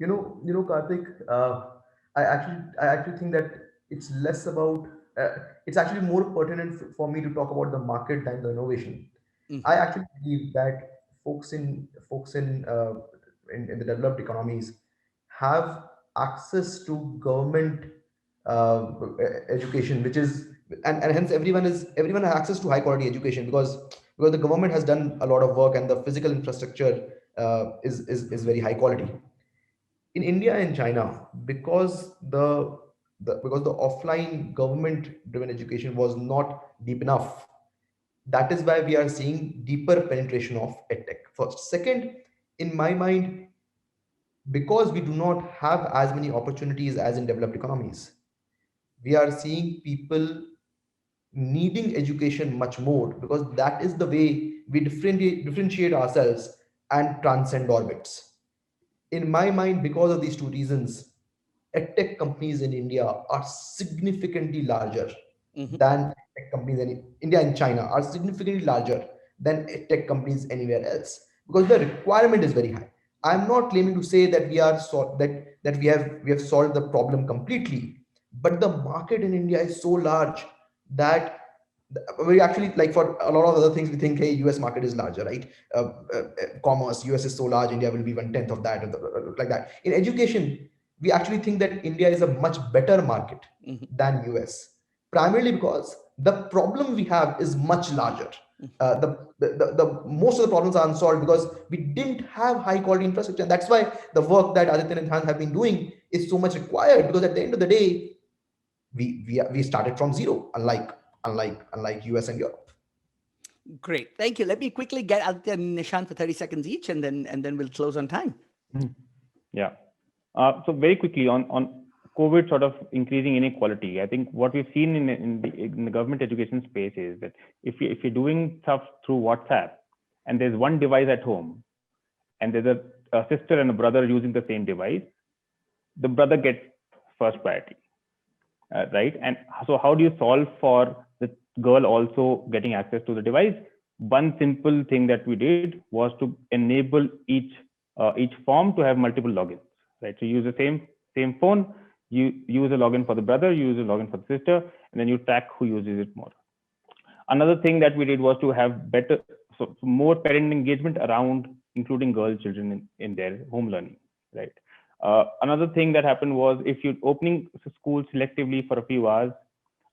Karthik, I actually think that it's less about. It's actually more pertinent for me to talk about the market than the innovation. I actually believe that folks in the developed economies have access to government uh, education, which is and hence everyone has access to high quality education because the government has done a lot of work and the physical infrastructure is very high quality. In India and China, because the offline government driven education was not deep enough, that is why we are seeing deeper penetration of edtech. First, second, in my mind, because we do not have as many opportunities as in developed economies, we are seeing people needing education much more because that is the way we differentiate ourselves and transcend orbits. In my mind, because of these two reasons, edtech companies in India are significantly larger than tech companies in India and China are significantly larger than tech companies anywhere else because the requirement is very high. I'm not claiming to say that we have solved the problem completely, but the market in India is so large that we actually, like, for a lot of other things we think, hey, US market is larger, right? Commerce, US is so large, India will be 1/10 of that, like that. In education, we actually think that India is a much better market than US, primarily because the problem we have is much larger. The most of the problems are unsolved because we didn't have high quality infrastructure, and that's why the work that Aditya and Han have been doing is so much required, because at the end of the day, we started from zero, unlike US and Europe. Great, thank you. Let me quickly get Aditya and Nishant for 30 seconds each, and then we'll close on time. Yeah. So very quickly on COVID sort of increasing inequality, I think what we've seen in the government education space is that if you're doing stuff through WhatsApp and there's one device at home and there's a sister and a brother using the same device, the brother gets first priority, right? And so how do you solve for the girl also getting access to the device? One simple thing that we did was to enable each form to have multiple logins, right? So you use the same phone, you use a login for the brother, you use a login for the sister, and then you track who uses it more. Another thing that we did was to have more parent engagement around including girl children in their home learning, right? Another thing that happened was, if you're opening school selectively for a few hours,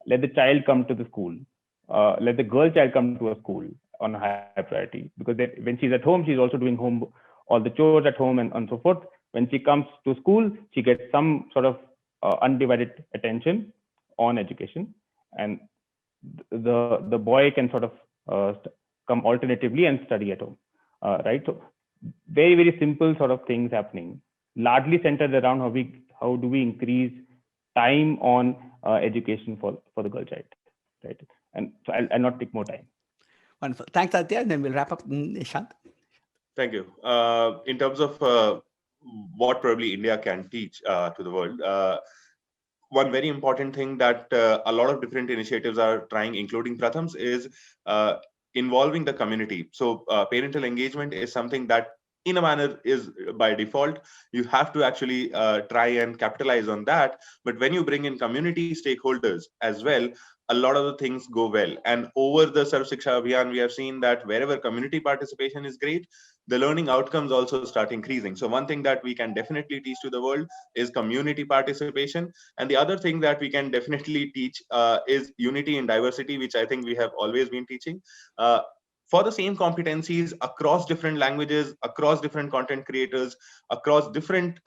let the child come to the school, let the girl child come to a school on a high priority, because then when she's at home, she's also doing all the chores at home and so forth. When she comes to school, she gets some sort of undivided attention on education, and the boy can sort of come alternatively and study at home, right? So very, very simple sort of things happening, largely centered around how do we increase time on education for the girl child, right? And so I'll not take more time. Wonderful. Thanks, Aditya, and then we'll wrap up. Nishant. Thank you. In terms of what probably India can teach to the world, one very important thing that a lot of different initiatives are trying, including Pratham's, is involving the community. So parental engagement is something that, in a manner, is by default. You have to actually try and capitalize on that. But when you bring in community stakeholders as well, a lot of the things go well. And over the Sarv Shiksha Abhiyan, we have seen that wherever community participation is great, the learning outcomes also start increasing. So one thing that we can definitely teach to the world is community participation. And the other thing that we can definitely teach is unity in diversity, which I think we have always been teaching. For the same competencies across different languages, across different content creators, across different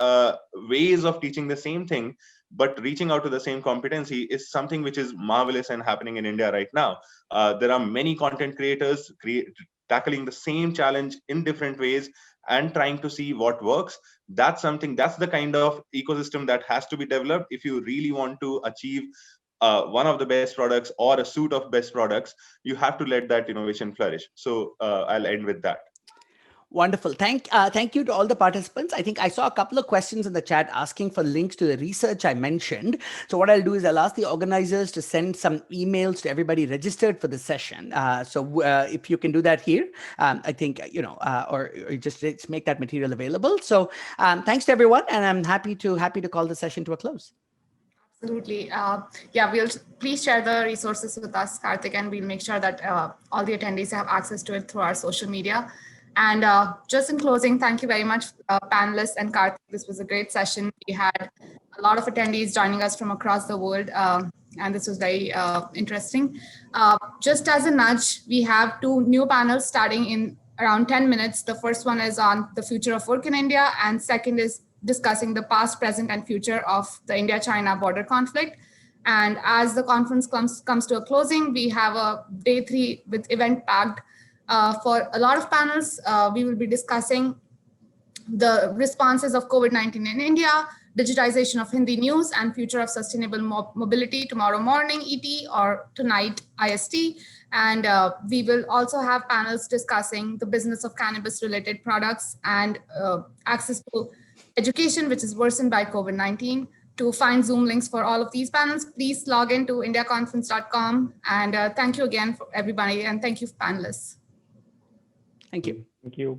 ways of teaching the same thing, but reaching out to the same competency is something which is marvelous and happening in India right now. There are many content creators tackling the same challenge in different ways and trying to see what works. That's the kind of ecosystem that has to be developed if you really want to achieve one of the best products or a suite of best products. You have to let that innovation flourish. So I'll end with that. Wonderful. Thank you to all the participants. I think I saw a couple of questions in the chat asking for links to the research I mentioned. So what I'll do is I'll ask the organizers to send some emails to everybody registered for the session. So if you can do that here, I think, or just make that material available. So thanks to everyone. And I'm happy to call the session to a close. Absolutely. Yeah, please share the resources with us, Karthik, and we'll make sure that all the attendees have access to it through our social media. And just in closing, thank you very much, panelists and Karthik. This was a great session. We had a lot of attendees joining us from across the world, and this was very interesting. Just as a nudge, we have 2 new panels starting in around 10 minutes. The first one is on the future of work in India, and second is discussing the past, present, and future of the India-China border conflict. And as the conference comes to a closing, we have a day 3 with event packed. For a lot of panels, we will be discussing the responses of COVID-19 in India, digitization of Hindi news, and future of sustainable mobility tomorrow morning ET or tonight IST. And we will also have panels discussing the business of cannabis-related products and access to education, which is worsened by COVID-19. To find Zoom links for all of these panels, please log in to indiaconference.com. And thank you again for everybody, and thank you, panelists. Thank you. Thank you.